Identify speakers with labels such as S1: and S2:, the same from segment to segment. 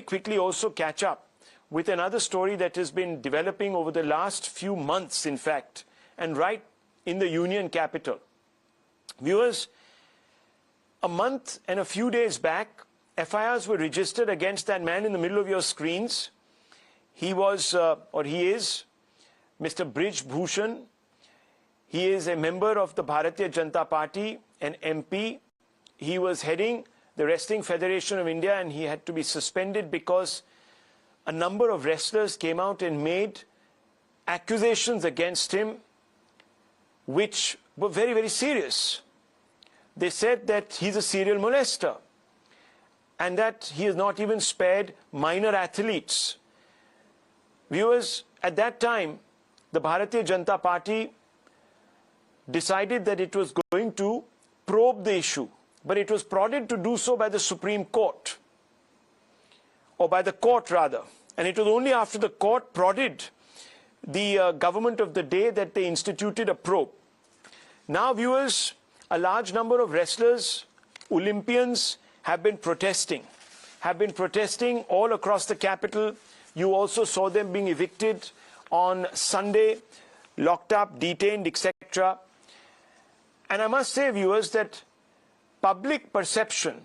S1: quickly also catch up with another story that has been developing over the last few months, in fact, and right in the Union capital. Viewers, a month and a few days back, FIRs were registered against that man in the middle of your screens. He was, or he is, Mr. Brij Bhushan. He is a member of the Bharatiya Janata Party, an MP. He was heading the Wrestling Federation of India, and he had to be suspended because a number of wrestlers came out and made accusations against him, which were very, very serious. They said that he's a serial molester and that he has not even spared minor athletes. Viewers, at that time, the Bharatiya Janata Party decided that it was going to probe the issue, but it was prodded to do so by the Supreme Court, or by the court rather. And it was only after the court prodded the government of the day that they instituted a probe. Now, viewers, a large number of wrestlers, Olympians, have been protesting all across the capital. You also saw them being evicted on Sunday, locked up, detained, etc. And I must say, viewers, that public perception,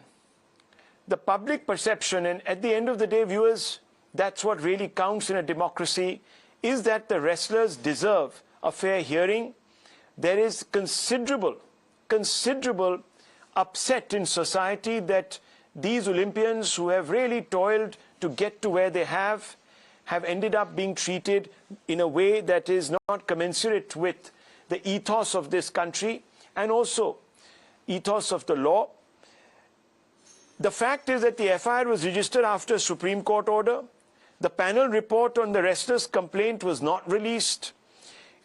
S1: and at the end of the day, viewers, that's what really counts in a democracy, is that the wrestlers deserve a fair hearing. There is considerable upset in society that these Olympians who have really toiled to get to where they have ended up being treated in a way that is not commensurate with the ethos of this country and also ethos of the law. The fact is that the FIR was registered after a Supreme Court order. The panel report on the wrestlers' complaint was not released.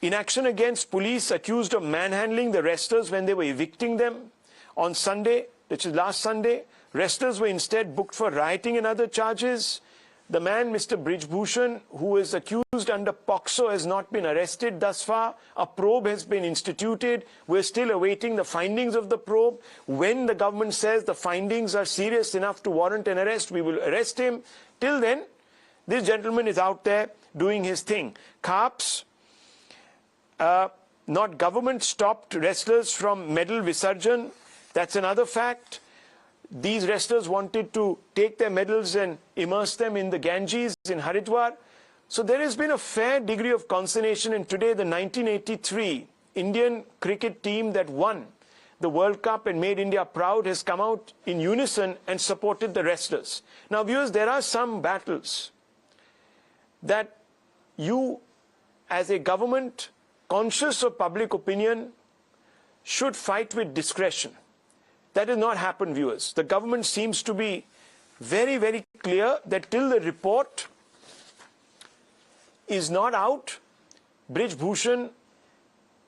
S1: Inaction against police accused of manhandling the wrestlers when they were evicting them. On Sunday, which is last Sunday, wrestlers were instead booked for rioting and other charges. The man, Mr. Brij Bhushan, who is accused under POCSO, has not been arrested thus far. A probe has been instituted. We're still awaiting the findings of the probe. When the government says the findings are serious enough to warrant an arrest, we will arrest him. Till then, this gentleman is out there doing his thing. CARPS, not government, stopped wrestlers from medal Visarjan. That's another fact. These wrestlers wanted to take their medals and immerse them in the Ganges in Haridwar. So there has been a fair degree of consternation, and today the 1983 Indian cricket team that won the World Cup and made India proud has come out in unison and supported the wrestlers. Now, viewers, there are some battles that you, as a government conscious of public opinion, should fight with discretion. That has not happened, viewers. The government seems to be very, very clear that till the report is not out, Brij Bhushan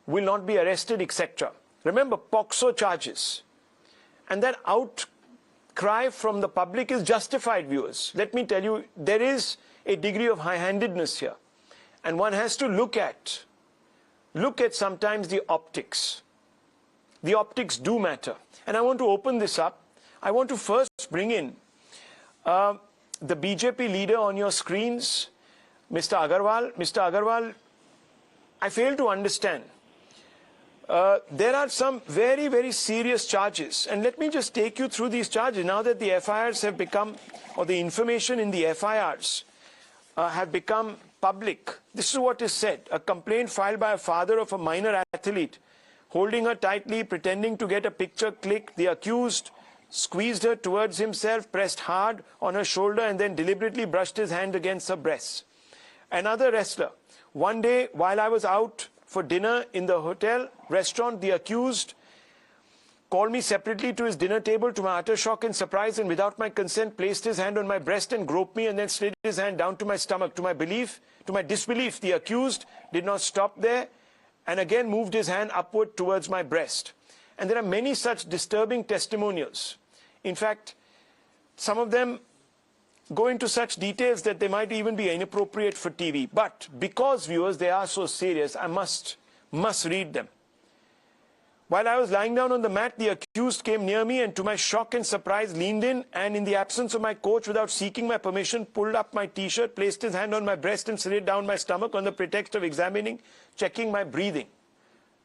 S1: will not be arrested, etc. Remember, POCSO charges. And that outcry from the public is justified, viewers. Let me tell you, there is a degree of high-handedness here. And one has to look at sometimes the optics. The optics do matter. And I want to open this up. I want to first bring in the BJP leader on your screens, Mr. Agarwal. Mr. Agarwal, I fail to understand. There are some very, very serious charges. And let me just take you through these charges. Now that the FIRs have become, or the information in the FIRs have become public, this is what is said. A complaint filed by a father of a minor athlete holding her tightly, pretending to get a picture clicked. The accused squeezed her towards himself, pressed hard on her shoulder, and then deliberately brushed his hand against her breasts. Another wrestler. One day, while I was out for dinner in the hotel restaurant, the accused called me separately to his dinner table. To my utter shock and surprise, and without my consent, placed his hand on my breast and groped me, and then slid his hand down to my stomach. To my disbelief, the accused did not stop there, and again moved his hand upward towards my breast. And there are many such disturbing testimonials. In fact, some of them go into such details that they might even be inappropriate for TV. But because, viewers, they are so serious, I must read them. While I was lying down on the mat, the accused came near me and to my shock and surprise leaned in and in the absence of my coach, without seeking my permission, pulled up my t-shirt, placed his hand on my breast and slid down my stomach on the pretext of examining, checking my breathing.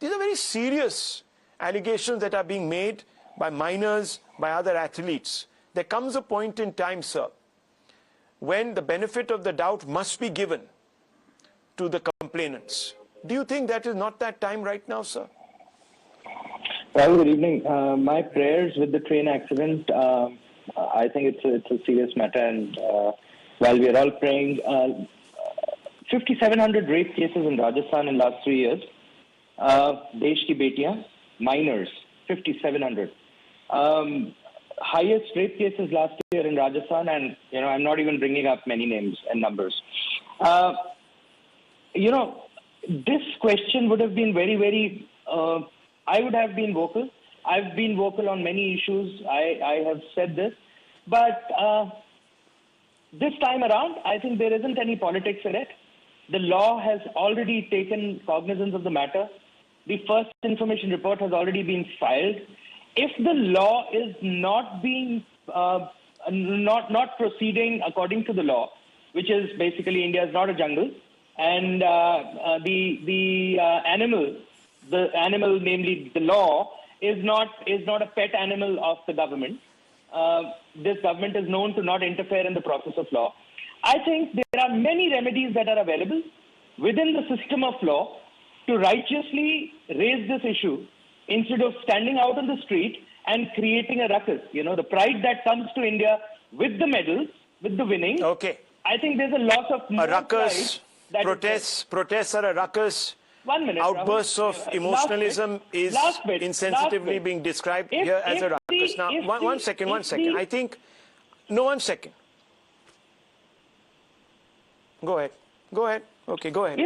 S1: These are very serious allegations that are being made by minors, by other athletes. There comes a point in time, sir, when the benefit of the doubt must be given to the complainants. Do you think that is not that time right now, sir?
S2: Rahul, good evening. My prayers with the train accident. I think it's a serious matter, and while we are all praying, 5,700 rape cases in Rajasthan in last 3 years. Desh ki betiyan, minors, 5,700. Highest rape cases last year in Rajasthan, and I'm not even bringing up many names and numbers. This question would have been very, very. I would have been vocal. I've been vocal on many issues. I have said this. But this time around, I think there isn't any politics in it. The law has already taken cognizance of the matter. The first information report has already been filed. If the law is not being, not proceeding according to the law, which is basically India is not a jungle, and the animal, namely the law, is not a pet animal of the government. This government is known to not interfere in the process of law. I think there are many remedies that are available within the system of law to righteously raise this issue instead of standing out on the street and creating a ruckus. The pride that comes to India with the medals, with the winning.
S1: Okay.
S2: I think there's a loss of
S1: a ruckus, protests are a ruckus.
S2: 1 minute.
S1: Outbursts
S2: Rahul.
S1: of emotionalism is insensitively being described here as a ruckus. Now, one second. I think, no, 1 second. Go ahead. Okay, go ahead.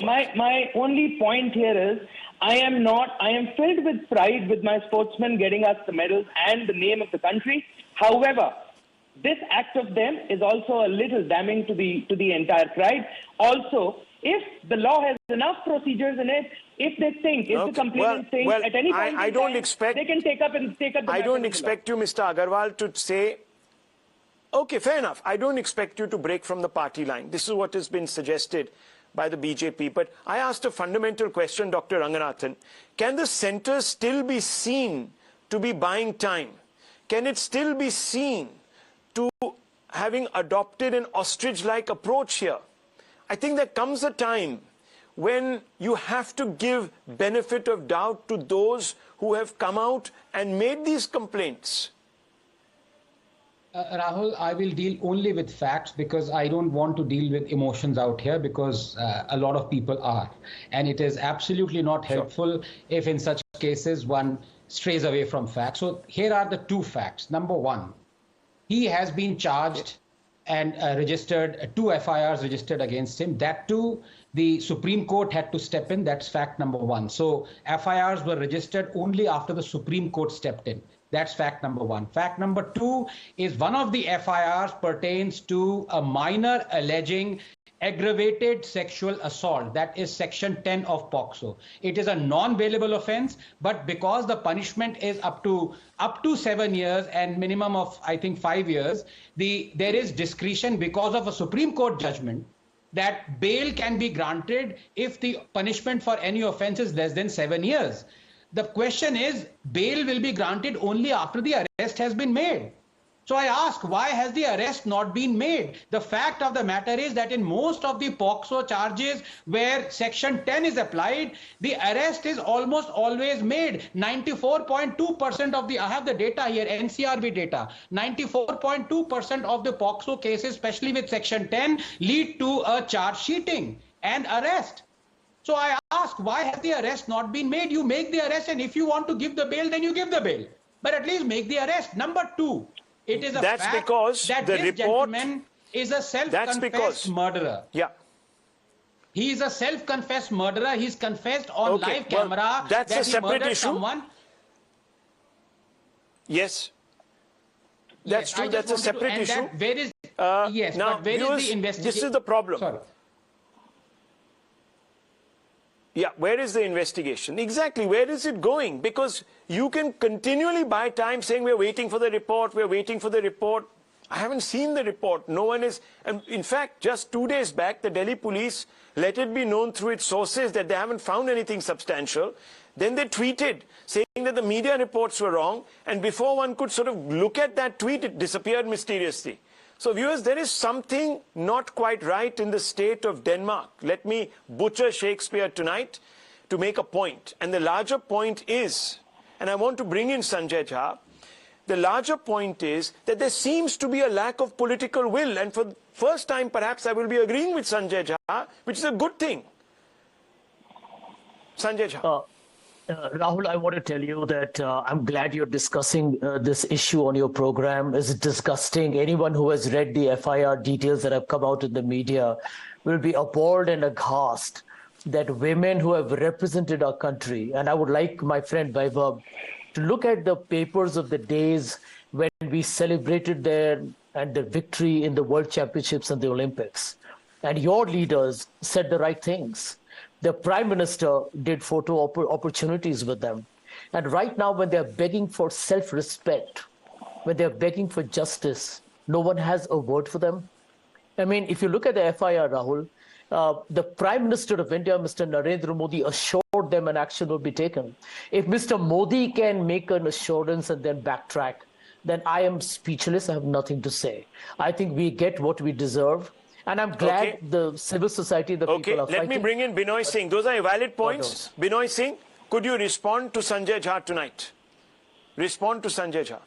S2: My only point here is, I am filled with pride with my sportsmen getting us the medals and the name of the country. However, this act of them is also a little damning to the entire pride. Also, if the law has enough procedures in it, if they think, the complainant thinks at any point
S1: I don't expect,
S2: they can take up the
S1: I don't expect you, Mr. Agarwal, to say, okay, fair enough. I don't expect you to break from the party line. This is what has been suggested by the BJP. But I asked a fundamental question, Dr. Ranganathan. Can the centre still be seen to be buying time? Can it still be seen to having adopted an ostrich-like approach here? I think there comes a time when you have to give benefit of doubt to those who have come out and made these complaints.
S3: Rahul, I will deal only with facts because I don't want to deal with emotions out here, because a lot of people are. And it is absolutely not helpful if in such cases one strays away from facts. So here are the two facts. Number one, he has been charged and registered, 2 FIRs registered against him. That too, the Supreme Court had to step in. That's fact number one. So FIRs were registered only after the Supreme Court stepped in. That's fact number one. Fact number two is one of the FIRs pertains to a minor alleging aggravated sexual assault. That is section 10 of POCSO. It is a non-bailable offense, but because the punishment is up to 7 years and minimum of, I think, 5 years, there is discretion because of a Supreme Court judgment that bail can be granted if the punishment for any offense is less than 7 years. The question is, bail will be granted only after the arrest has been made. So I ask, why has the arrest not been made? The fact of the matter is that in most of the POCSO charges where section 10 is applied, the arrest is almost always made. 94.2% of I have the data here, NCRB data, 94.2% of the POCSO cases, especially with section 10, lead to a charge sheeting and arrest. So I ask, why has the arrest not been made? You make the arrest, and if you want to give the bail, then you give the bail. But at least make the arrest. Number two, it is a fact that this gentleman is a self-confessed murderer.
S1: Yeah.
S3: He is a self-confessed murderer. He's confessed on live camera
S1: that's
S3: that
S1: a separate issue.
S3: Someone.
S1: Yes. That's true. That's a separate issue.
S3: Where is, yes,
S1: now,
S3: but where is the investigation?
S1: This is the problem.
S3: Sorry.
S1: Yeah, where is the investigation? Exactly, where is it going? Because you can continually buy time saying we're waiting for the report, we're waiting for the report. I haven't seen the report. No one is, and in fact, just 2 days back, the Delhi police let it be known through its sources that they haven't found anything substantial. Then they tweeted saying that the media reports were wrong, and before one could sort of look at that tweet, it disappeared mysteriously. So viewers, there is something not quite right in the state of Denmark. Let me butcher Shakespeare tonight to make a point. And the larger point is, and I want to bring in Sanjay Jha, the larger point is that there seems to be a lack of political will. And for the first time, perhaps I will be agreeing with Sanjay Jha, which is a good thing. Sanjay Jha.
S4: Rahul, I want to tell you that I'm glad you're discussing this issue on your program. It's disgusting. Anyone who has read the FIR details that have come out in the media will be appalled and aghast that women who have represented our country, and I would like my friend Vaibhav to look at the papers of the days when we celebrated their victory in the World Championships and the Olympics. And your leaders said the right things. The Prime Minister did photo opportunities with them. And right now, when they're begging for self-respect, when they're begging for justice, no one has a word for them. I mean, if you look at the FIR, Rahul, the Prime Minister of India, Mr. Narendra Modi, assured them an action will be taken. If Mr. Modi can make an assurance and then backtrack, then I am speechless. I have nothing to say. I think we get what we deserve. And I'm glad the civil society, the people are fighting.
S1: Let me bring in Binoy Singh. Those are valid points. Binoy Singh, could you respond to Sanjay Jha tonight? Respond to Sanjay Jha.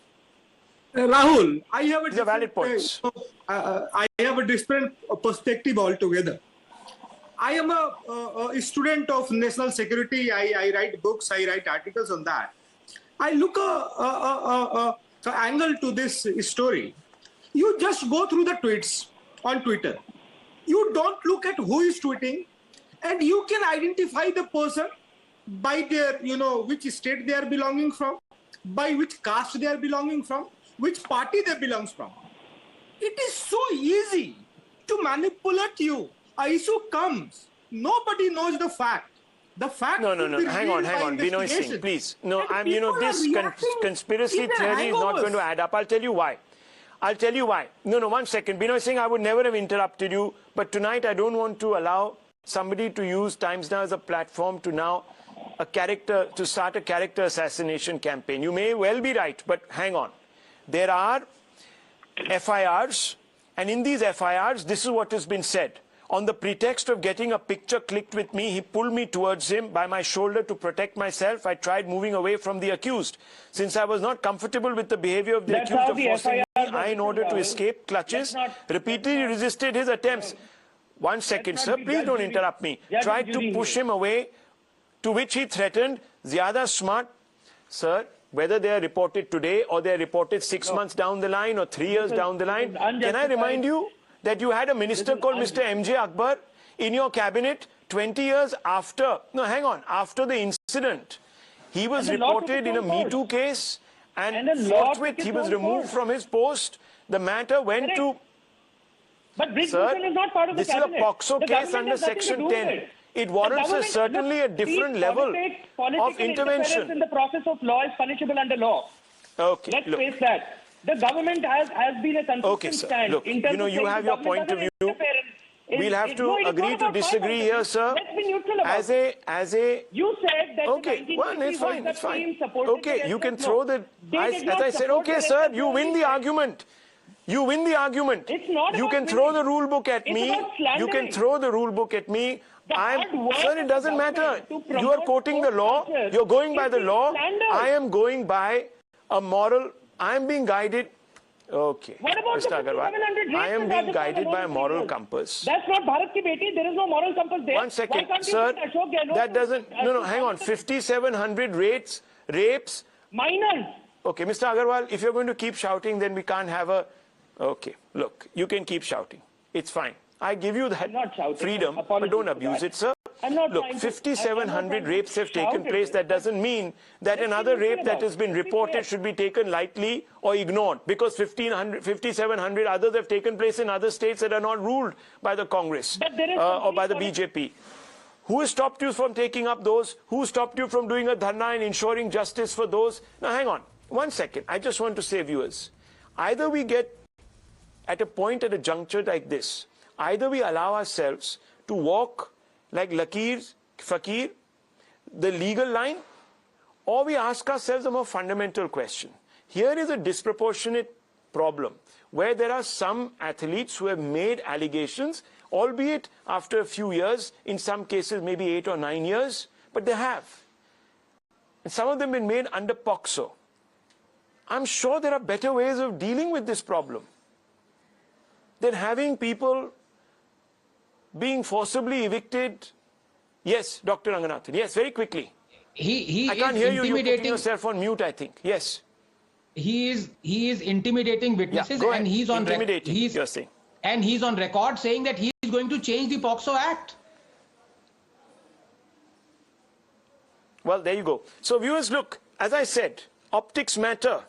S5: Rahul, I have
S1: These are valid points.
S5: I have a different perspective altogether. I am a student of national security. I write books, I write articles on that. I look an angle to this story. You just go through the tweets on Twitter. You don't look at who is tweeting, and you can identify the person by their, which state they are belonging from, by which caste they are belonging from, which party they belong from. It is so easy to manipulate you. A issue comes. Nobody knows the fact. The fact.
S1: No. Hang on. Binoy Singh, please. No, this conspiracy theory is not going to add up. I'll tell you why. No, 1 second. Binoy Singh, I would never have interrupted you. But tonight, I don't want to allow somebody to use Times Now as a platform to start a character assassination campaign. You may well be right, but hang on. There are FIRs, and in these FIRs, this is what has been said. On the pretext of getting a picture clicked with me, he pulled me towards him by my shoulder to protect myself. I tried moving away from the accused. Since I was not comfortable with the behavior of the accused of forcing me, I, in order to escape clutches, repeatedly resisted his attempts. 1 second, sir, please don't interrupt me. Tried to push him away, to which he threatened, "Zyada smart." Sir, whether they are reported today or they are reported 6 months down the line or 3 years down the line, can I remind you that you had a minister called Mr. M.J. Akbar in your cabinet 20 years after, after the incident. He was reported in a Me Too case, and forthwith he was removed from his post. The matter went to...
S2: But Brij Bhushan is not part of the cabinet.
S1: This is a POXO case under Section 10. It warrants certainly a different level of intervention.
S2: In the process of law is punishable under law.
S1: Okay,
S2: Let's face that. The government has been a consistent stand.
S1: Look, you have your point of view. We'll have to agree to disagree here, sir.
S2: Let's be neutral about
S1: as a...
S2: You said that
S1: it's fine. Okay, you can throw the... As I said, okay, sir, you win the argument. You win the argument. You can throw the rule book at me. You can throw the rule book at me. Sir, it doesn't matter. You are quoting the law. You're going by the law. I am going by a moral... I am being guided. Okay.
S2: What about
S1: Mr. Agarwal, I am being guided by a moral compass.
S2: That's not Bharat ki beti. There is no moral compass there.
S1: 1 second, sir. That doesn't... No, hang on. 5,700 rapes.
S2: Minors.
S1: Okay, Mr. Agarwal, if you're going to keep shouting, then we can't have a... Okay, look, you can keep shouting. It's fine. I give you that freedom, but don't abuse it, sir. Look, 5,700 rapes have taken place. That doesn't mean that another rape that has been reported should be taken lightly or ignored, because 5,700 others have taken place in other states that are not ruled by the Congress or by the BJP. Who has stopped you from taking up those? Who stopped you from doing a dharna and ensuring justice for those? Now, hang on. 1 second. I just want to say, viewers, either we get at a point, at a juncture like this, either we allow ourselves to walk like Lakir, Fakir, the legal line, or we ask ourselves a more fundamental question. Here is a disproportionate problem where there are some athletes who have made allegations, albeit after a few years, in some cases maybe 8 or 9 years, but they have. And some of them have been made under POCSO. I'm sure there are better ways of dealing with this problem than having people being forcibly evicted. Yes, Dr. Ranganathan. Yes, very quickly.
S3: I
S1: can't hear you. You're putting yourself on mute, I think. Yes.
S3: He is intimidating witnesses,
S1: yeah,
S3: and he's on
S1: you're saying.
S3: And he's on record saying that he is going to change the POCSO Act.
S1: Well, there you go. So viewers, look, as I said, optics matter.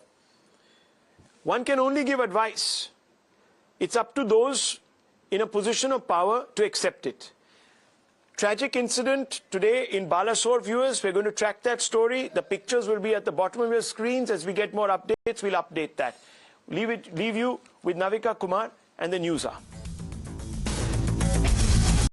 S1: One can only give advice. It's up to those in a position of power to accept it. Tragic incident today in Balasore, viewers. We're going to track that story. The pictures will be at the bottom of your screens. As we get more updates, we'll update that. Leave you with Navika Kumar and the news hour.